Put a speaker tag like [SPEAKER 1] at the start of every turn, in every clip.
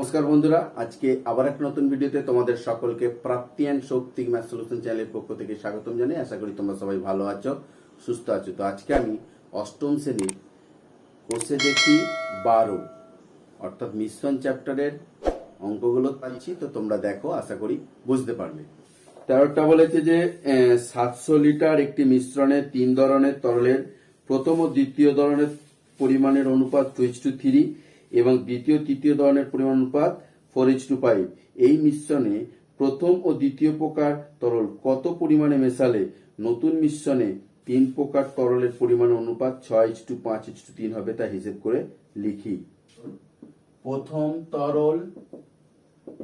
[SPEAKER 1] নমস্কার বন্ধুরা, আজকে আবার এক নতুন ভিডিওতে তোমাদের সকলকে প্রাপ্তি অ্যান্ড শক্তি ম্যাথ সলিউশন চ্যানেলের পক্ষ থেকে স্বাগতম জানাই। আশা করি তোমরা সবাই ভালো আছো, সুস্থ আছো। তো আজকে আমি অষ্টম শ্রেণীর কোর্সে দেখি 12 অর্থাৎ মিশ্রণ চ্যাপ্টারের অঙ্কগুলো পাচ্ছি। তো তোমরা দেখো, আশা করি বুঝতে পারবে। 13টা বলেছে যে 700 লিটার একটি মিশ্রণে 3 ধরনের তরলের প্রথম ও দ্বিতীয় ধরনের পরিমাণের অনুপাত 2:3 এবং দ্বিতীয় তৃতীয় ধরনের পরিমাণ অনুপাত 4:5। এই মিশ্রণে প্রথম ও দ্বিতীয় প্রকার তরল কত পরিমাণে মেশালে নতুন মিশ্রণে 3 প্রকার তরলের পরিমাণ অনুপাত 6:5:3 হবে, তা হিসেব করে লিখি। প্রথম তরল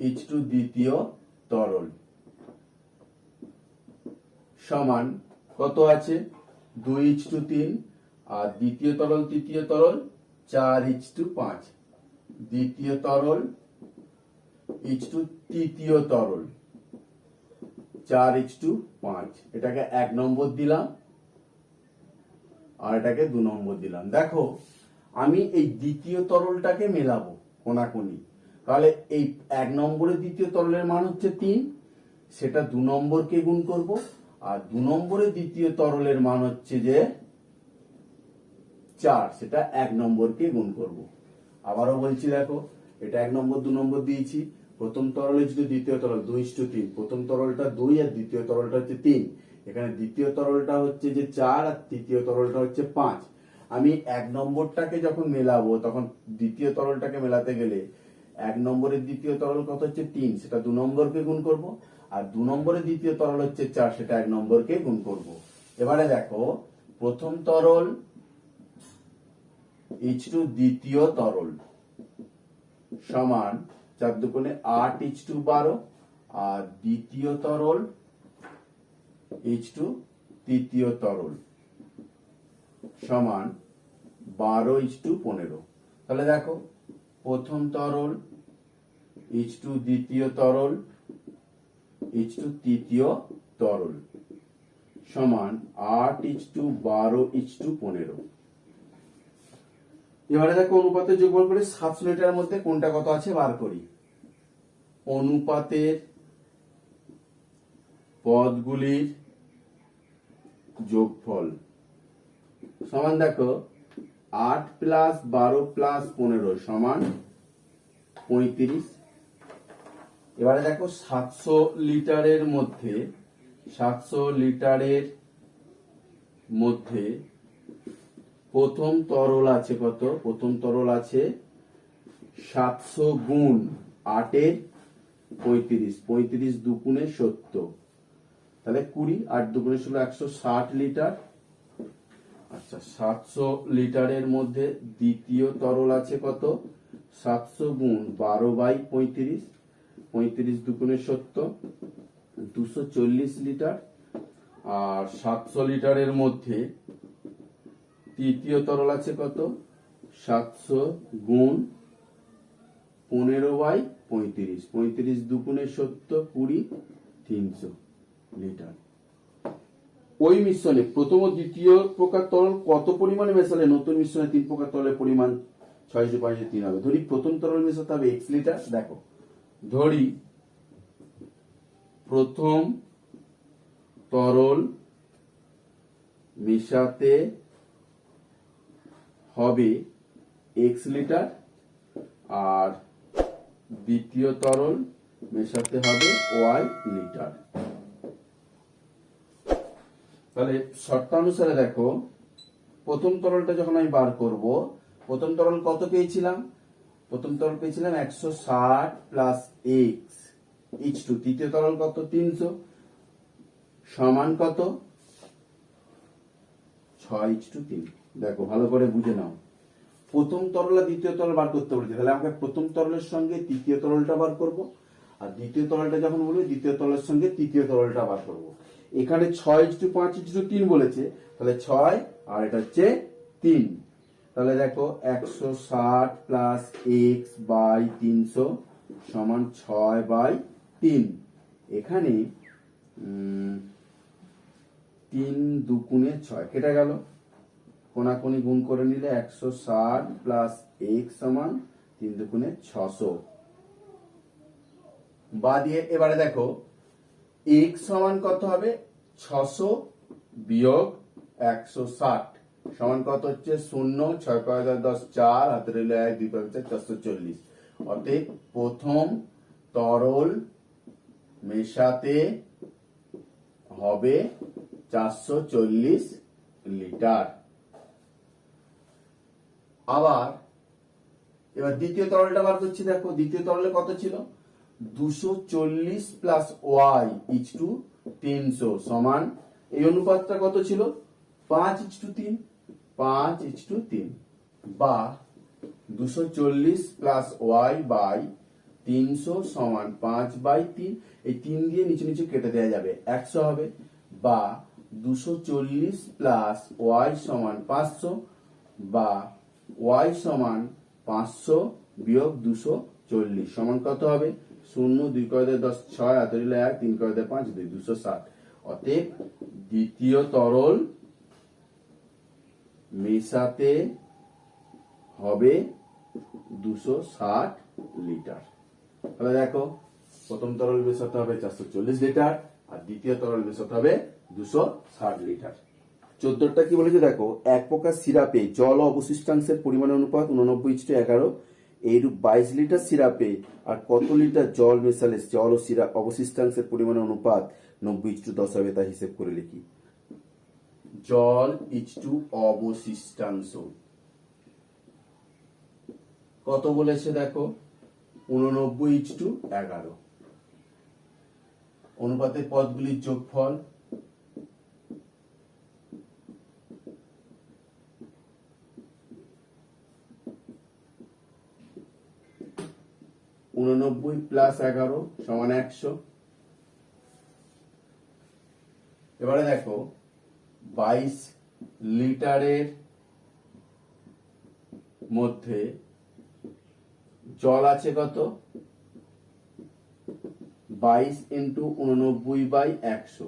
[SPEAKER 1] ইচটু দ্বিতীয় তরল সমান কত আছে 2:3, আর দ্বিতীয় তরল তৃতীয় তরল 4:5। দ্বিতীয় তরল ইচটু তৃতীয় তরল 4:5। এটাকে 1 নম্বর দিলাম আর এটাকে 2 নম্বর দিলাম। দেখো, আমি এই দ্বিতীয় তরলটাকে মেলাবো কোনাকুনি, তাহলে এই 1 নম্বরের দ্বিতীয় তরলের মান হচ্ছে 3, সেটা 2 নম্বরকে গুণ করব, আর 2 নম্বরের দ্বিতীয় তরলের মান হচ্ছে যে 4, সেটা 1 নম্বরকে গুণ করব। আবারও বলছি, দেখো, এটা 1 নম্বর 2 নম্বর দিয়েছি। প্রথম তরল ইচটু দ্বিতীয় তরল 2:3। প্রথম তরলটা 2 আর দ্বিতীয় তরলটা হচ্ছে 3। এখানে দ্বিতীয় তরলটা হচ্ছে যে 4 আর তৃতীয় তরলটা হচ্ছে 5। আমি 1 নম্বরটাকে যখন মেলাবো তখন দ্বিতীয় তরলটাকে মেলাতে গেলে 1 নম্বরের দ্বিতীয় তরল কত হচ্ছে 3, সেটা 2 নম্বরকে গুণ করব, আর 2 নম্বরের দ্বিতীয় তরল হচ্ছে 4, সেটা 1 নম্বরকে গুণ করব। এবারে দেখো, প্রথম তরল ইচটু দ্বিতীয় তরল সমান 4 দুগুণে 8:12, আর দ্বিতীয় তরল ইচটু তৃতীয় তরল সমান 12:15। তাহলে দেখো, প্রথম তরল ইচটু দ্বিতীয় তরল ইচটু তৃতীয় তরল সমান 8:12:15। এবারে দেখো, অনুপাতের যোগফল করে 700 লিটারের মধ্যে কোনটা কত আছে বার করি। অনুপাতের পদগুলির যোগফল সমান, দেখো, 8 প্লাস 12 প্লাস 15 সমান 35। এবারে দেখো, 700 লিটারের মধ্যে প্রথম তরল আছে কত? প্রথম তরল আছে 700 গুণ 8-এর 35। 35 দুগুণে 70, তাহলে 20, 8 দুগুণে 16, 160 লিটার। আচ্ছা, 700 লিটারের মধ্যে দ্বিতীয় তরল আছে কত? 700 গুণ 12/35। 35 দুগুণে 70, 240 লিটার। আর 700 লিটারের মধ্যে তৃতীয় তরল আছে কত? 700 গুণ 15/35। 35 দুগুণে 70, 20, 300 লিটার। ওই মিশ্রণে প্রথম ও দ্বিতীয় প্রকার তরল কত পরিমাণে মেশালে নতুন মিশ্রণে 3 প্রকার তরলের পরিমাণ 6:5:3 হবে? ধরি প্রথম তরল মেশাতে হবে x লিটার। দেখো, ধরি প্রথম তরল মেশাতে হবে x লিটার, আর দ্বিতীয় তরল মেশাতে হবে y লিটার। তাহলে শর্তানুসারে দেখো, প্রথম তরলটা যখন আমি বার করব, প্রথম তরল কত পেয়েছিলাম? প্রথম তরল পেয়েছিলাম 160 প্লাস x ইচটু তৃতীয় তরল কত? 300 সমান কত? 6:3। দেখো, ভালো করে বুঝে নাও। প্রথম তরল আর দ্বিতীয় তরল বার করতে বলেছে, তাহলে আমাকে প্রথম তরলের সঙ্গে তৃতীয় তরলটা বার করব, আর দ্বিতীয় তরলটা যখন বলবে দ্বিতীয় তরলের সঙ্গে তৃতীয় তরলটা বার করব। এখানে 6:5:3 বলেছে, তাহলে 6 আর এটা হচ্ছে 3। তাহলে দেখো, 160 প্লাস x বাই 300 সমান 6/3। এখানে 3 দুগুণে 6 কেটে গেল, কোনাকুনি গুণ করে নিলে 160 প্লাস x সমান 3 দুগুণে 600। বা দিয়ে এবারে দেখো x সমান কত হবে 600 বিয়োগ 160 সমান কত হচ্ছে 0 6 5 10 4 হাতে রইল 1 2 5 440 অতএব প্রথম তরল মেশাতে হবে 440 লিটার। আবার এবার দ্বিতীয় তরলটা বার করছি। দেখো দ্বিতীয় তরলে কত ছিল 240 প্লাস ওয়াই ইচ টু 300 সমান এই অনুপাতটা কত ছিল 5:3 5:3 বা 240 প্লাস ওয়াই বাই 300 সমান 5/3 এই 3 দিয়ে নিচে নিচে কেটে দেওয়া যাবে 100 হবে বা 240 প্লাস ওয়াই সমান 500 বা ওয়াই সমান 500 বিয়োগ 240 সমান কত হবে 0 2 করে 10 6 হাতে রইল 1 3 করে 5 2 260। অতএব দ্বিতীয় তরল মেশাতে হবে 260 লিটার। তাহলে দেখো প্রথম তরল মেশাতে হবে 440 লিটার আর দ্বিতীয় তরল মেশাতে হবে 260 লিটার। 14টা কি বলেছে দেখো এক প্রকার সিরাপে জল ও অবশিষ্টাংশের পরিমাণের অনুপাত 89:11 এইরূপ 22 লিটার সিরাপে আর কত লিটার জল মেশালে জল ও অবশিষ্টাংশের পরিমাণের অনুপাত 90:10 হবে তা হিসেব করে লিখি। জল ইচ টু অবশিষ্টাংশ কত বলেছে দেখো 89:11 অনুপাতের পদগুলির যোগফল প্লাস 11 সমান 100। এবারে দেখো 22 লিটারের মধ্যে জল আছে কত 22 ইন্টু 89/100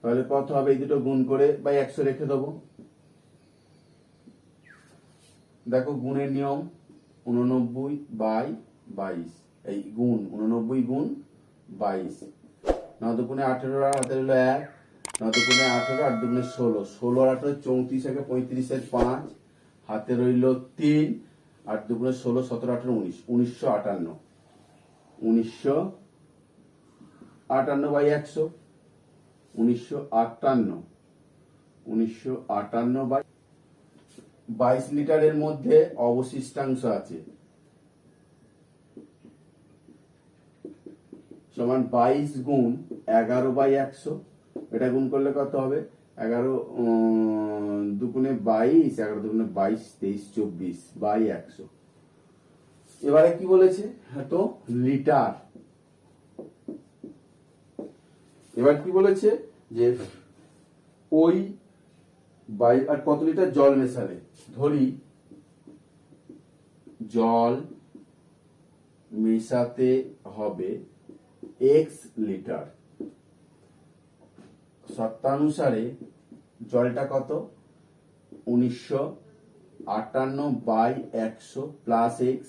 [SPEAKER 1] তাহলে কত হবে এই দুটো গুণ করে বাই 100 রেখে দেবো। দেখো গুণের নিয়ম 89/22 এই গুণ 89 গুণ 22 9 দুগুণে 18 আর হাতে রইল 1 9 দুগুণে 18 8 দুগুণে 16 16 আর 18 34 একে 35 এর 5 হাতে রইল 3 8 দুগুণে 16 17 18 19 1958 1958/100 1958 22 লিটারের মধ্যে অবশিষ্টাংশ আছে সমান 22 গুণ 11/100 এটা গুণ করলে কত হবে 11 দুগুণে 22 11 দুগুণে 22 23 24/100। এবারে কি বলেছে তো লিটার। এবার কি বলেছে যে ওই আর কত লিটার জল মেশালে ধরি জল মেশাতে হবে x লিটার শর্তানুসারে জলটা কত 1958/100 প্লাস x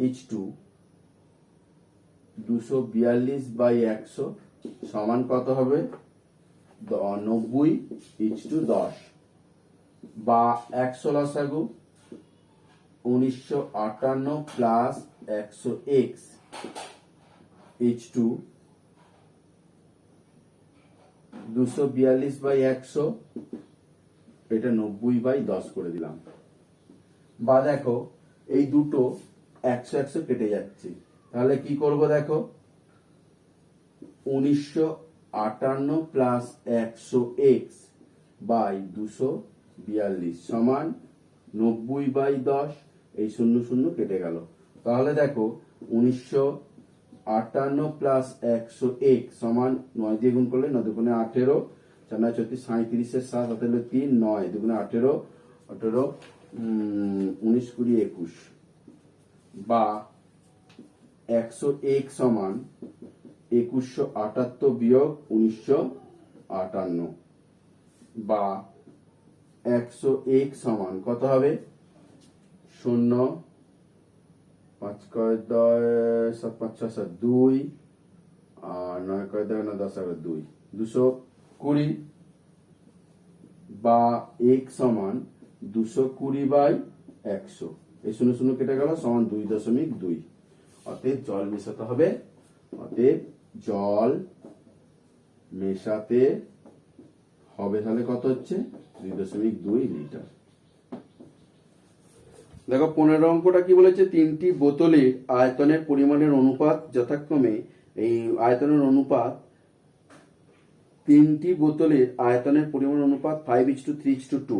[SPEAKER 1] ইচ টু 242/100 সমান কত হবে 90:10 বা 100 লসাগু 1958 প্লাস 100x ইচ টু 242/100 এটা 90/10 করে দিলাম। বা দেখো এই দুটো 100 কেটে যাচ্ছে তাহলে কি করব দেখো 1958 প্লাস 100x বাই 242 সমান 90/10 এই 0 0 কেটে গেল। তাহলে দেখো 1958 প্লাস 100x সমান 9 দিয়ে গুণ করলে 9 দুগুণে 18 4 9 34 37 এর 7 হাতে হলো 3 9 দুগুণে 18 18 19 20 21 বা 100x সমান 2178 বিয়োগ 1958 বা 100x সমান কত হবে 0 5 কয় 10 7 5 6 7 2 আর 9 কয় 10 9 10 11 2 220 বা x সমান 220/100 এই 0 0 কেটে গেল সমান 2.2। অতএব জল মেশাতে হবে, অতএব জল মেশাতে হবে, তাহলে কত হচ্ছে 2.2 লিটার। দেখো 15 অঙ্কটা কি বলেছে, তিনটি বোতলের আয়তনের পরিমাণের অনুপাত যথাক্রমে, এই আয়তনের অনুপাত তিনটি বোতলের আয়তনের পরিমাণ অনুপাত 5:3:2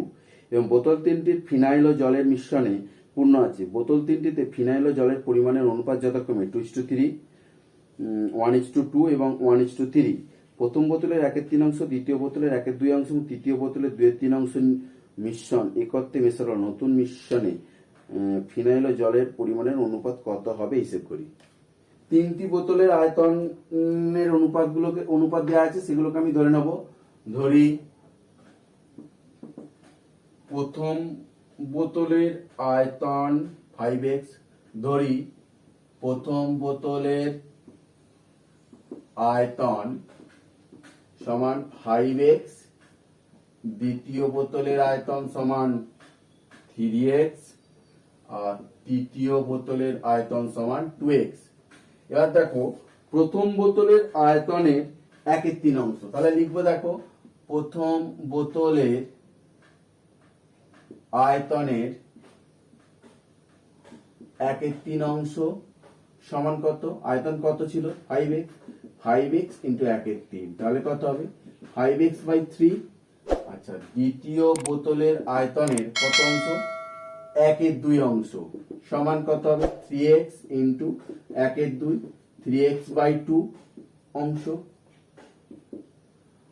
[SPEAKER 1] এবং বোতল তিনটির ফিনাইল ও জলের মিশ্রণে পূর্ণ আছে। বোতল তিনটিতে ফিনাইল ও জলের পরিমাণের অনুপাত যথাক্রমে 2:3, 1:2 এবং 1:3। প্রথম বোতলের 1/3 দ্বিতীয় বোতলের 1/2 এবং তৃতীয় বোতলের 2/3 মিশ্রণ একত্রে মেশানো নতুন মিশ্রণে ফিনাইল ও জলের পরিমাণের অনুপাত কত হবে হিসেব করি। তিনটি বোতলের আয়তনের অনুপাত দেওয়া আছে, সেগুলোকে আমি ধরে নেব। ধরি প্রথম বোতলের আয়তন 5x, ধরি প্রথম বোতলের আয়তন সমান 5x, দ্বিতীয় বোতলের আয়তন সমান 3x আর তৃতীয় বোতলের আয়তন সমান 2x। এবার দেখো প্রথম বোতলের আয়তনের 1/3, তাহলে লিখবো দেখো প্রথম বোতলের আয়তনের 1/3 সমান কত, আয়তন কত ছিল 5x, 5x ইন্টু 1/3, তাহলে কত হবে 5x/3। আচ্ছা, দ্বিতীয় বোতলের আয়তনের কত অংশ, 1/2 সমান কত হবে 3x ইন্টু 1/2, 3x/2 অংশ।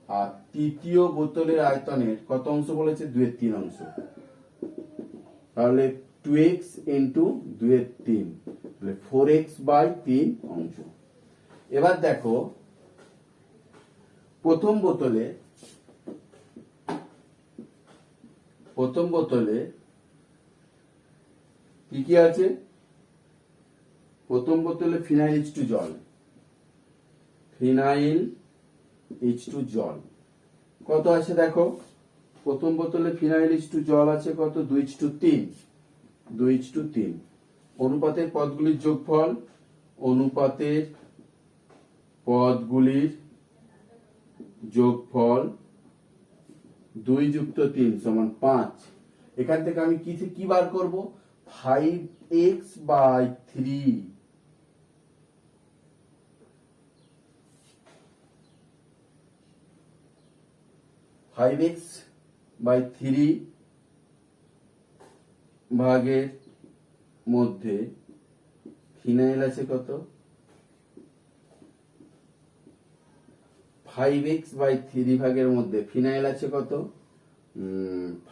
[SPEAKER 1] আর তৃতীয় বোতলের আয়তনের কত অংশ বলেছে 2/3, তাহলে 2x ইন্টু 2/3, 4x/3 অংশ। এবার দেখো প্রথম বোতলে কি কি আছে, প্রথম বোতলে ফিনাইল H2 জল, ফিনাইল H2 জল কত আছে দেখো, প্রথম বোতলে ফিনাইল H2 জল আছে কত 2:3, 2:3। অনুপাতের পদগুলির যোগফল, অনুপাতের পদগুলির যোগফল 2 + 3 = 5। এখান থেকে আমি কি বার করব, 5x/3, 5x/3 ভাগের মধ্যে ফিনাইল আছে কত, 5x/3 ভাগের মধ্যে ফিনাইল আছে কত,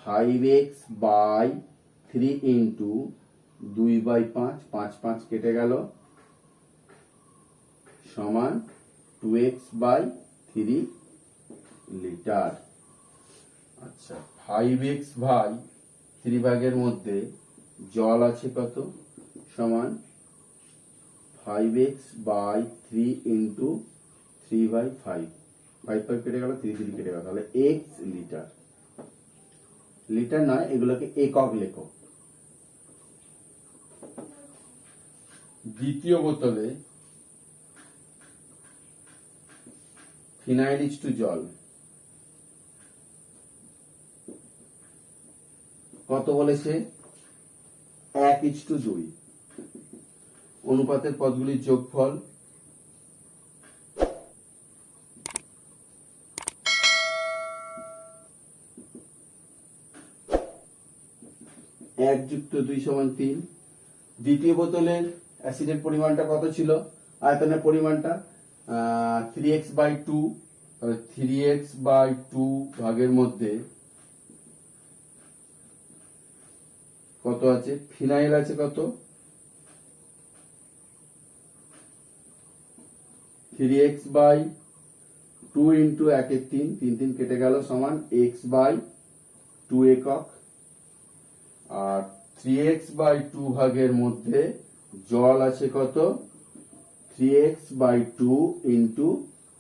[SPEAKER 1] 5x/3 ইন্টু 2/5, 5 5 কেটে গেল সমান 2x/3 লিটার। আচ্ছা, 5x/3 ভাগের মধ্যে জল আছে কত, সমান 5x/3 ইন্টু 3/5, 5 5 কেটে গেল, 3 3 কেটে গেল, তাহলে x লিটার। লিটার নয়, এগুলোকে একক লেখো। দ্বিতীয় বোতলে ফিনাইল H2 জল কত বলেছে 1:2। অনুপাতের পদগুলির যোগফল, এক যুক্ত 2 = 3। দ্বিতীয় বোতলের অ্যাসিডের পরিমাণটা কত ছিল, আয়তনের পরিমাণটা 3x/2, 3x/2 ভাগের মধ্যে কত আছে, ফিনাইল আছে কত, 3x/2 ইন্টু 1/3, 3 3 কেটে গেল সমান x/2 একক। আর 3x/2 ভাগের মধ্যে জল আছে কত 3x/2 ইন্টু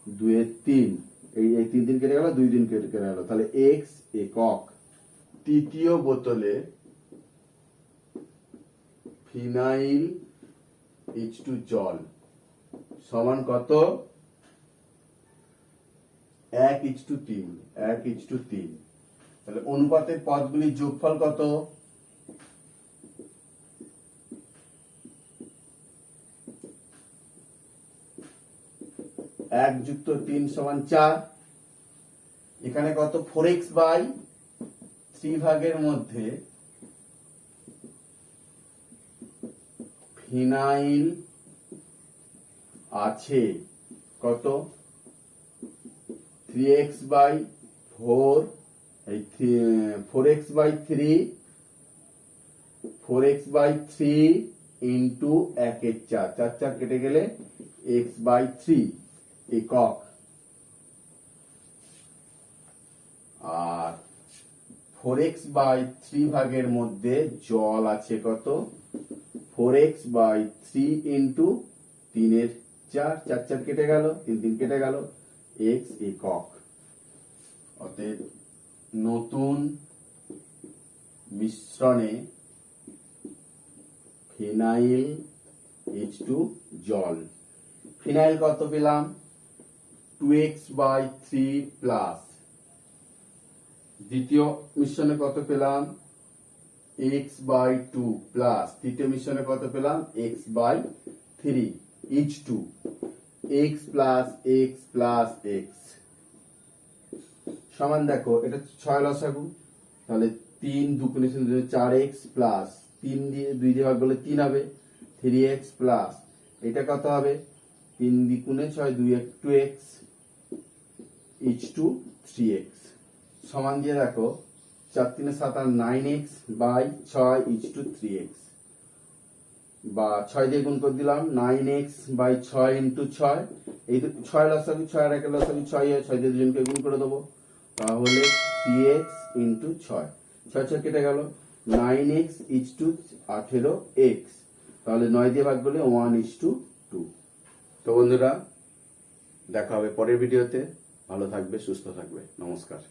[SPEAKER 1] 2/3, এই 3 দিন কেটে গেল, 2 দিন কেটে গেল, তাহলে x একক। তৃতীয় বোতলে ফিনাইল H2 জল সমান কত 1:3, 1:3। তাহলে অনুপাতের পদগুলির যোগফল কত 1 যুক্ত 3 সমান 4। এখানে কত 4x/3 ভাগের মধ্যে ফিনাইল আছে কত 3x/4, এই 4x/3 ইন্টু 1/4, 4 4 কেটে গেলে x/3 একক। আর 4x/3 ভাগের মধ্যে জল আছে কত 4x/3 ইন্টু 3/4, 4 4 কেটে গেল, 3 3 কেটে গেল, x একক। অতএব নতুন মিশ্রণে ফিনাইল H2 জল। ফিনাইল কত পেলাম 2x/3 প্লাস, দ্বিতীয় মিশ্রণে কত পেলাম x/2 প্লাস, তৃতীয় মিশ্রণে কত পেলাম x/3, H2 x plus x plus x সমান, দেখো এটা 6 লসাগু, তাহলে 3 দুগুণে 4x প্লাস 3 দিয়ে 2 দিয়ে ভাগ করলে 3 হবে, 3x প্লাস এটা কত হবে 3 দ্বিগুণে 6, 2 2x, H2 3x সমান দিয়ে দেখো 4 3 7 আর 9x/6 H2 3x, বা 6 দিয়ে গুণ করে দিলাম 9x/6 ইন্টু 6, এই 6 লসাগু, 6 আর 1 লসাগু 6, 6 দিয়ে দুজনকে গুণ করে দেবো, তাহলে 3x ইন্টু 6, 6 6 কেটে গেল, 9x H2 18x, তাহলে 9 দিয়ে ভাগ করলে 1:2। তো বন্ধুরা দেখা হবে পরের ভিডিওতে, ভালো থাকবে, সুস্থ থাকবে, নমস্কার।